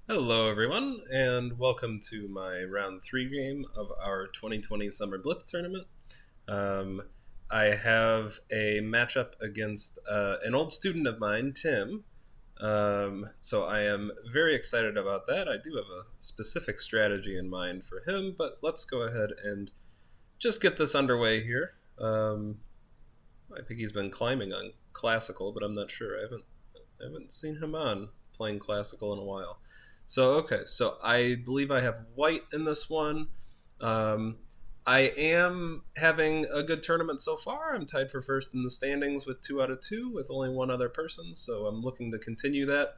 Hello, everyone, and welcome to my round 3 game of our 2020 Summer Blitz tournament. Um, I have a matchup against an old student of mine, Tim. So I am very excited about that. I do have a specific strategy in mind for him, but let's go ahead and just get this underway here. I think he's been climbing on Classical, but I'm not sure. I haven't seen him on playing Classical in a while. So okay, so I believe I have white in this one. Um, I am having a good tournament so far. I'm tied for first in the standings with 2 out of 2, with only one other person. So I'm looking to continue that.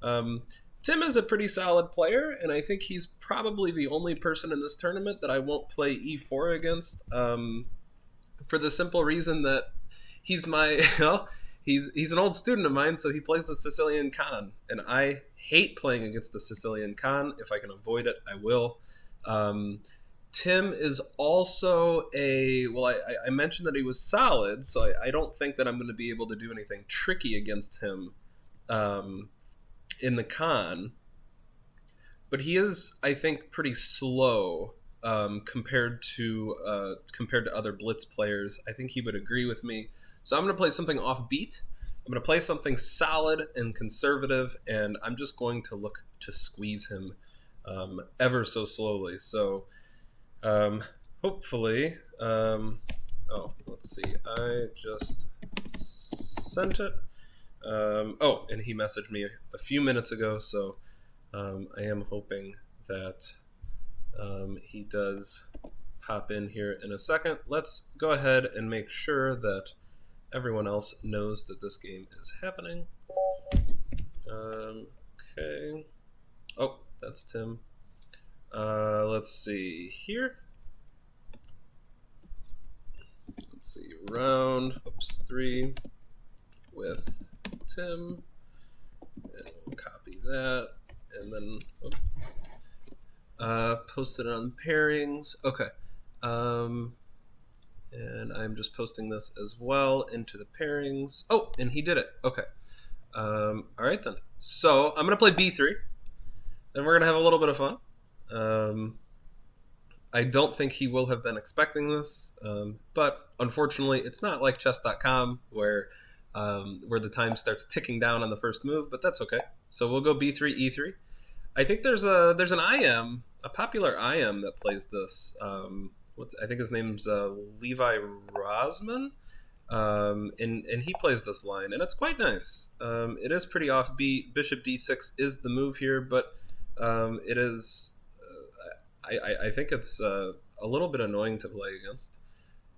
Um, Tim is a pretty solid player, and I think he's probably the only person in this tournament that I won't play e4 against. For the simple reason that he's my well, he's an old student of mine, so he plays the Sicilian Khan, and I hate playing against the Sicilian Khan. If I can avoid it, I will. Um, Tim is also a well. I mentioned that he was solid, so I don't think that I'm going to be able to do anything tricky against him um, in the Khan. But he is, I think, pretty slow compared to other Blitz players. I think he would agree with me. So I'm going to play something offbeat. I'm going to play something solid and conservative, and I'm just going to look to squeeze him ever so slowly. So hopefully, let's see. I just sent it. And he messaged me a few minutes ago, so I am hoping that he does hop in here in a second. Let's go ahead and make sure that everyone else knows that this game is happening. Okay. Oh, that's Tim. Let's see here. Let's see, round 3 with Tim. And we'll copy that. And then post it on pairings. Okay. And I'm just posting this as well into the pairings. Oh, and he did it. Okay. All right then. So I'm gonna play b3, and we're gonna have a little bit of fun. I don't think he will have been expecting this, but unfortunately, it's not like chess.com where the time starts ticking down on the first move. But that's okay. So we'll go b3, e3. I think there's an IM, a popular IM that plays this. I think his name's Levi Rosman, and he plays this line, and it's quite nice. It is pretty offbeat. Bishop d6 is the move here, but it is. I think it's a little bit annoying to play against.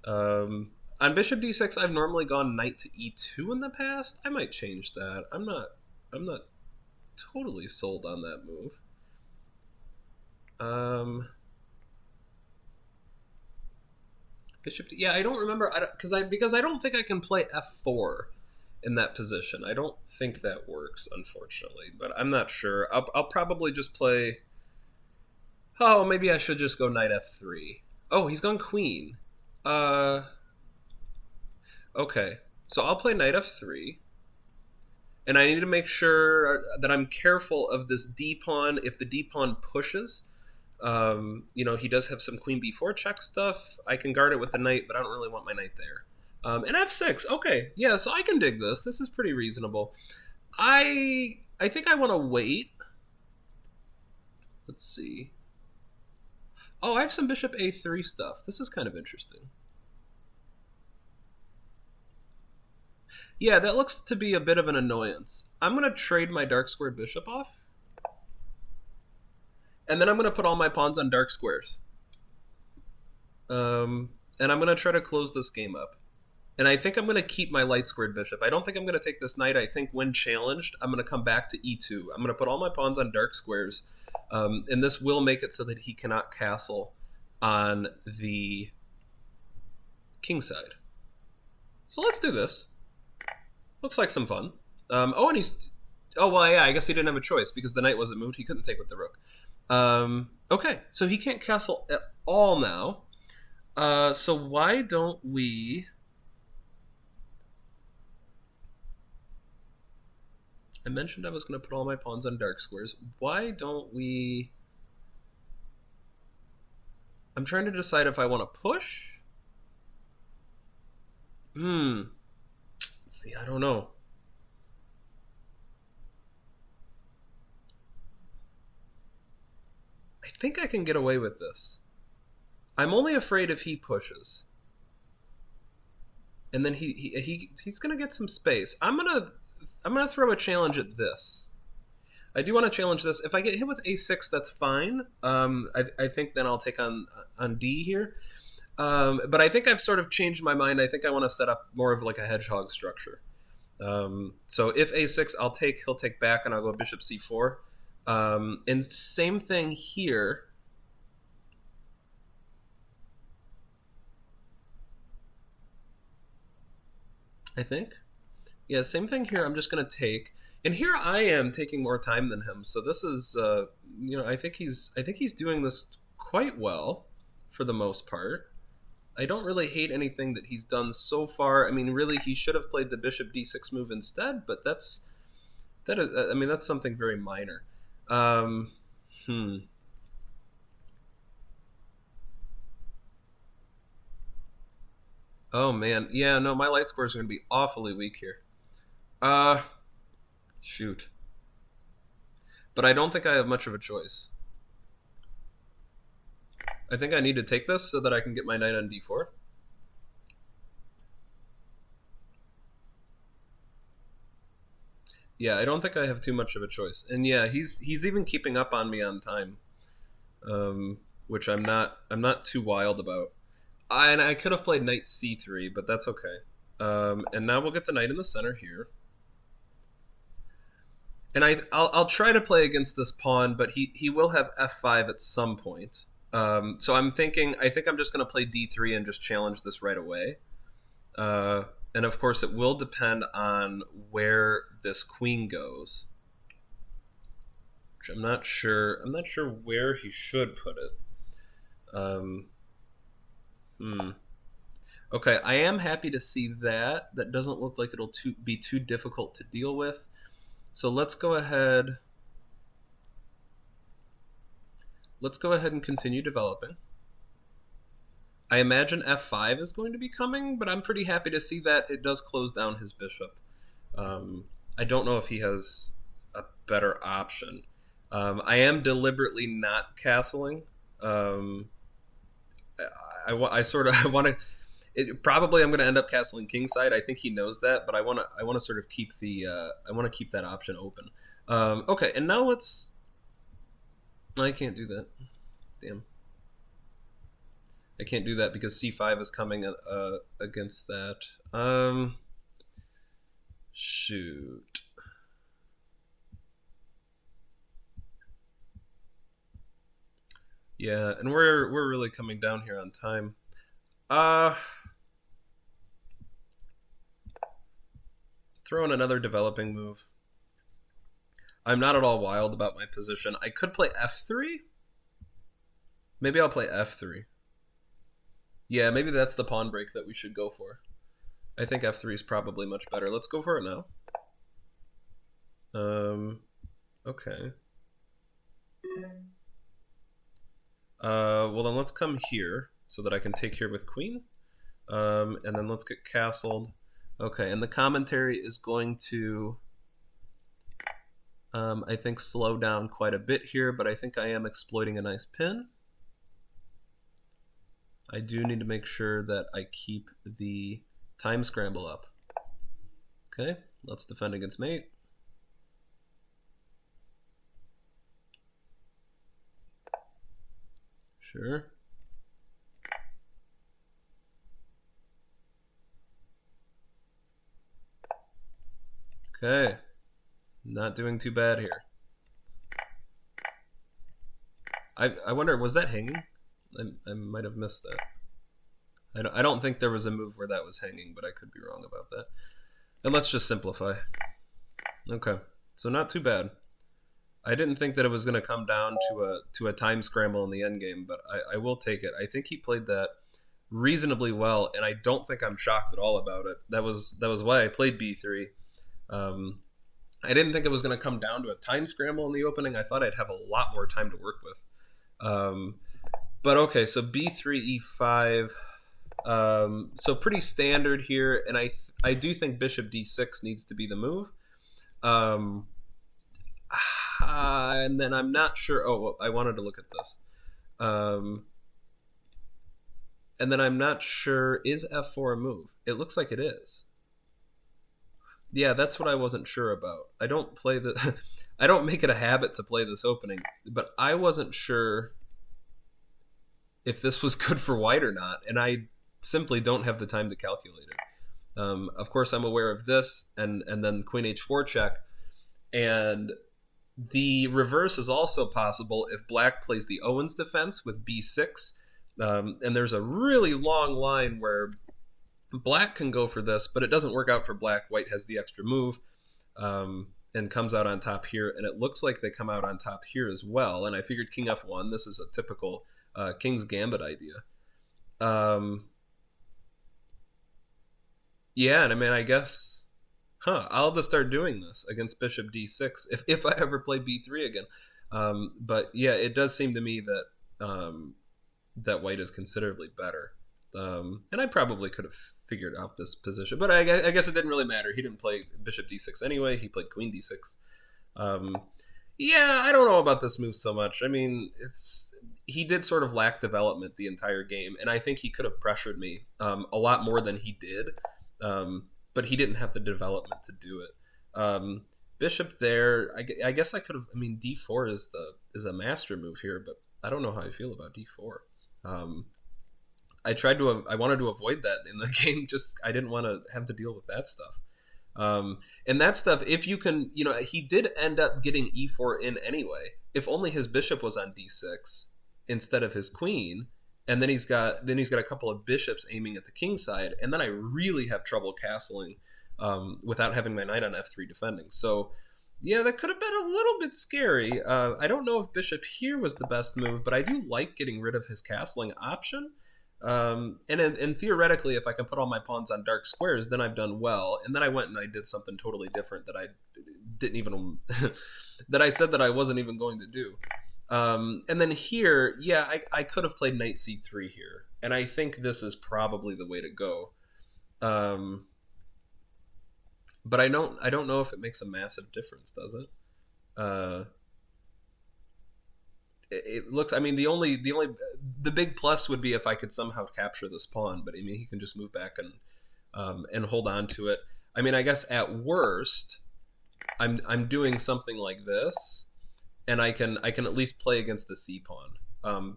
On Bishop d6, I've normally gone knight to e2 in the past. I might change that. I'm not totally sold on that move. Bishop. Yeah, I don't remember. Because I don't think I can play f4 in that position. I don't think that works, unfortunately. But I'm not sure. I'll probably just play. Oh, maybe I should just go knight f3. Oh, he's gone queen. Okay, so I'll play knight f3. And I need to make sure that I'm careful of this d pawn. If the d pawn pushes, he does have some queen b4 check stuff. I can guard it with the knight, but I don't really want my knight there. And f6. Okay, yeah, so I can dig this. This is pretty reasonable. I think I want to wait. Let's see. Oh, I have some bishop a3 stuff. This is kind of interesting. Yeah, that looks to be a bit of an annoyance. I'm going to trade my dark squared bishop off. And then I'm going to put all my pawns on dark squares. And I'm going to try to close this game up. And I think I'm going to keep my light squared bishop. I don't think I'm going to take this knight. I think when challenged, I'm going to come back to e2. I'm going to put all my pawns on dark squares. And this will make it so that he cannot castle on the king side. So let's do this. Looks like some fun. Oh, well, yeah, I guess he didn't have a choice because the knight wasn't moved. He couldn't take with the rook. Okay, so he can't castle at all now. So why don't we... I mentioned I was going to put all my pawns on dark squares. Why don't we... I'm trying to decide if I want to push. See, I don't know. I think I can get away with this. I'm only afraid if he pushes. And then he's gonna get some space. I'm gonna throw a challenge at this. I do want to challenge this. If I get hit with a6, that's fine. I think then I'll take on d here. But I think I've sort of changed my mind. I think I want to set up more of like a hedgehog structure. So if a6, he'll take back, and I'll go bishop c4. And same thing here. I think. Yeah, same thing here. I'm just going to take. And here I am taking more time than him. So this is, I think he's doing this quite well for the most part. I don't really hate anything that he's done so far. I mean, really, he should have played the bishop d6 move instead, but that's something very minor. Oh man, yeah, no, my light scores are going to be awfully weak here. Shoot. But I don't think I have much of a choice. I think I need to take this so that I can get my knight on d4. Yeah, I don't think I have too much of a choice. And yeah, he's even keeping up on me on time, which I'm not too wild about. And I could have played knight c3, but that's okay. And now we'll get the knight in the center here. And I'll try to play against this pawn, but he will have f5 at some point. So I think I'm just going to play d3 and just challenge this right away. And of course, it will depend on where this queen goes, which I'm not sure. I'm not sure where he should put it. Okay, I am happy to see that. That doesn't look like it'll be too difficult to deal with. So let's go ahead. Let's go ahead and continue developing. I imagine f5 is going to be coming, but I'm pretty happy to see that it does close down his bishop. I don't know if he has a better option. I am deliberately not castling. I want to. Probably I'm going to end up castling kingside. I think he knows that, but I want to sort of keep the I want to keep that option open. Okay, and now let's. I can't do that. Damn. I can't do that because c5 is coming against that. Shoot. Yeah, and we're really coming down here on time. Throw in another developing move. I'm not at all wild about my position. I could play f3. Maybe I'll play f3. Yeah, maybe that's the pawn break that we should go for. I think f3 is probably much better. Let's go for it now. Okay. Well, then let's come here so that I can take here with queen. And then let's get castled. Okay, and the commentary is going to, I think, slow down quite a bit here, but I think I am exploiting a nice pin. I do need to make sure that I keep the time scramble up. Okay, let's defend against mate. Sure. Okay, not doing too bad here. I wonder, was that hanging? I might have missed that. I don't think there was a move where that was hanging, but I could be wrong about that. And let's just simplify. Okay, so not too bad. I didn't think that it was going to come down to a time scramble in the endgame, but I will take it. I think he played that reasonably well, and I don't think I'm shocked at all about it. That was why I played b3. I didn't think it was going to come down to a time scramble in the opening. I thought I'd have a lot more time to work with. But okay, so b3, e5. So pretty standard here, and I do think bishop d6 needs to be the move. And then I'm not sure. Oh, well, I wanted to look at this. And then I'm not sure, is f4 a move? It looks like it is. Yeah, that's what I wasn't sure about. I don't play the I don't make it a habit to play this opening, but I wasn't sure if this was good for white or not, and I simply don't have the time to calculate it. Of course, I'm aware of this, and then queen h4 check, and the reverse is also possible if black plays the Owens defense with b6, and there's a really long line where black can go for this, but it doesn't work out for black. White has the extra move and comes out on top here, and it looks like they come out on top here as well, and I figured king f1, this is a typical King's Gambit idea. Yeah, and I mean, I guess, I'll have to start doing this against bishop d6 if I ever play b3 again. But yeah, it does seem to me that that white is considerably better. And I probably could have figured out this position, but I guess it didn't really matter. He didn't play bishop d6 anyway. He played queen d6. Yeah, I don't know about this move so much. I mean, he did sort of lack development the entire game, and I think he could have pressured me a lot more than he did, but he didn't have the development to do it. Bishop there, I guess I could have. I mean, d4 is a master move here, but I don't know how I feel about d4. I wanted to avoid that in the game. Just I didn't want to have to deal with that stuff. And that stuff, if you can, he did end up getting e4 in anyway. If only his bishop was on d6 instead of his queen, and then he's got a couple of bishops aiming at the king side, and then I really have trouble castling without having my knight on f3 defending. So yeah, that could have been a little bit scary. I don't know if bishop here was the best move, but I do like getting rid of his castling option. And theoretically, if I can put all my pawns on dark squares, then I've done well. And then I went and I did something totally different that I didn't even that I said that I wasn't even going to do. And then here, yeah, I could have played knight c3 here, and I think this is probably the way to go. But I don't know if it makes a massive difference, does it? It looks. I mean, the big plus would be if I could somehow capture this pawn. But I mean, he can just move back and hold on to it. I mean, I guess at worst, I'm doing something like this, and I can at least play against the c pawn,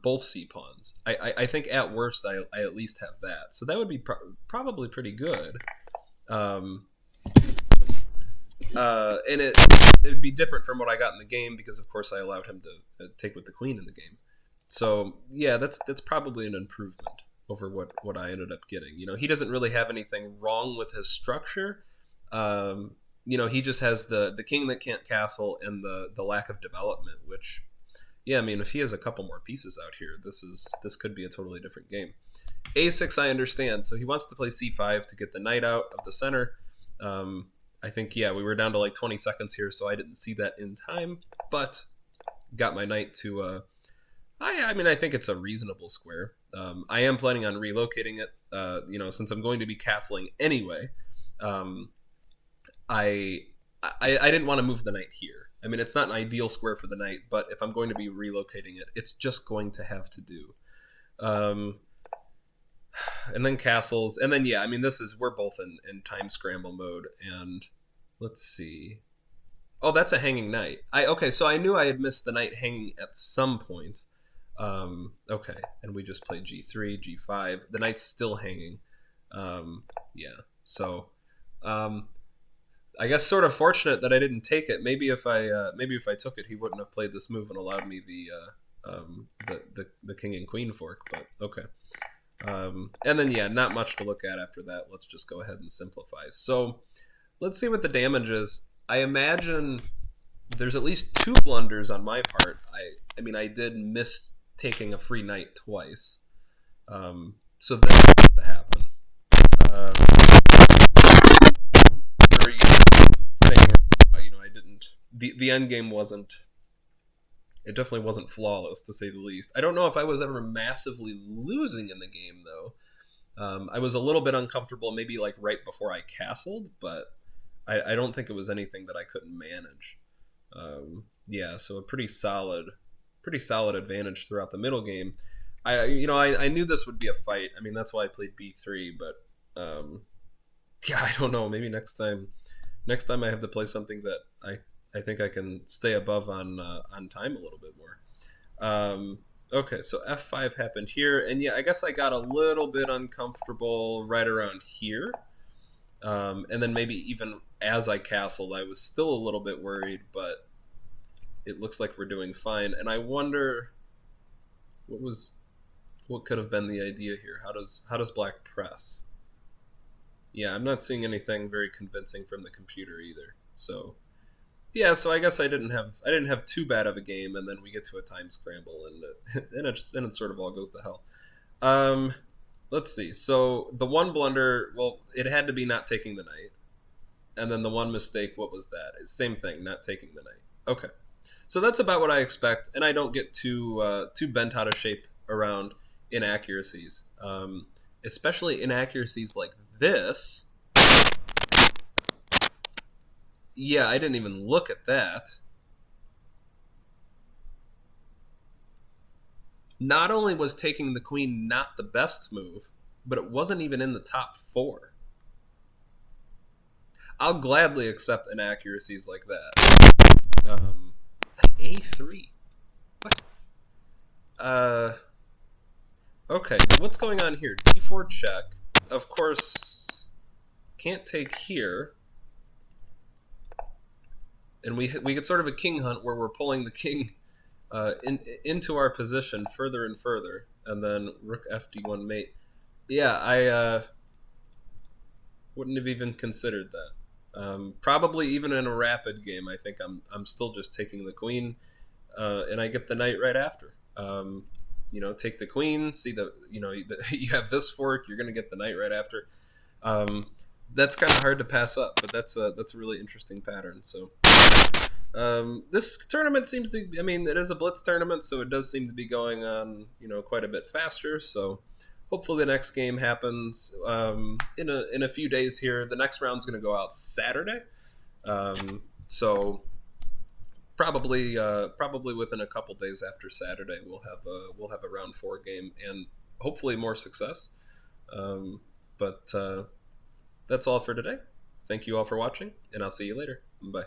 both c pawns. I think at worst I at least have that. So that would be probably pretty good. And it'd be different from what I got in the game because, of course, I allowed him to take with the queen in the game. So yeah, that's probably an improvement over what I ended up getting. He doesn't really have anything wrong with his structure. He just has the king that can't castle and the lack of development. Which, yeah, I mean, if he has a couple more pieces out here, this could be a totally different game. A6, I understand. So he wants to play c5 to get the knight out of the center. I think, yeah, we were down to like 20 seconds here, so I didn't see that in time, but got my knight to, I mean, I think it's a reasonable square. I am planning on relocating it, since I'm going to be castling anyway. I didn't want to move the knight here. I mean, it's not an ideal square for the knight, but if I'm going to be relocating it, it's just going to have to do. And then castles, and then yeah, I mean, we're both in time scramble mode, and let's see. Oh, that's a hanging knight. Okay, so I knew I had missed the knight hanging at some point. Okay, and we just played g3, g5. The knight's still hanging. Yeah, so I guess sort of fortunate that I didn't take it. Maybe if I took it, he wouldn't have played this move and allowed me the king and queen fork. But okay. And then, yeah, not much to look at after that. Let's just go ahead and simplify. So let's see what the damage is. I imagine there's at least 2 blunders on my part. I mean, I did miss taking a free knight twice. So that has to happen. Saying, I didn't the end game wasn't. It definitely wasn't flawless, to say the least. I don't know if I was ever massively losing in the game though. I was a little bit uncomfortable, maybe like right before I castled, but I don't think it was anything that I couldn't manage. Yeah, so a pretty solid advantage throughout the middle game. I knew this would be a fight. I mean, that's why I played B3, but yeah, I don't know. Maybe next time I have to play something that I think I can stay above on time a little bit more. Okay, so F5 happened here, and yeah, I guess I got a little bit uncomfortable right around here. And then maybe even as I castled, I was still a little bit worried, but it looks like we're doing fine. And I wonder what could have been the idea here. How does black press? Yeah, I'm not seeing anything very convincing from the computer either. So yeah, so I guess I didn't have too bad of a game, and then we get to a time scramble, and then it sort of all goes to hell. Um, let's see. So the one blunder, well, it had to be not taking the knight, and then the one mistake, what was that? Same thing, not taking the knight. Okay, so that's about what I expect, and I don't get too bent out of shape around inaccuracies, especially inaccuracies like this. Yeah, I didn't even look at that. Not only was taking the queen not the best move, but it wasn't even in the top 4. I'll gladly accept inaccuracies like that. A3. What? Okay, what's going on here? D4 check. Of course, can't take here. And we get sort of a king hunt where we're pulling the king into our position further and further, and then rook fd1 mate. Yeah, I wouldn't have even considered that. Probably even in a rapid game, I think I'm still just taking the queen, and I get the knight right after. Take the queen. See you have this fork. You're gonna get the knight right after. That's kind of hard to pass up, but that's a really interesting pattern. So. This tournament seems to, I mean, it is a Blitz tournament, so it does seem to be going on, quite a bit faster. So hopefully the next game happens in a few days here. The next round's going to go out Saturday. So probably within a couple days after Saturday, we'll have a round 4 game and hopefully more success. But that's all for today. Thank you all for watching, and I'll see you later. Bye.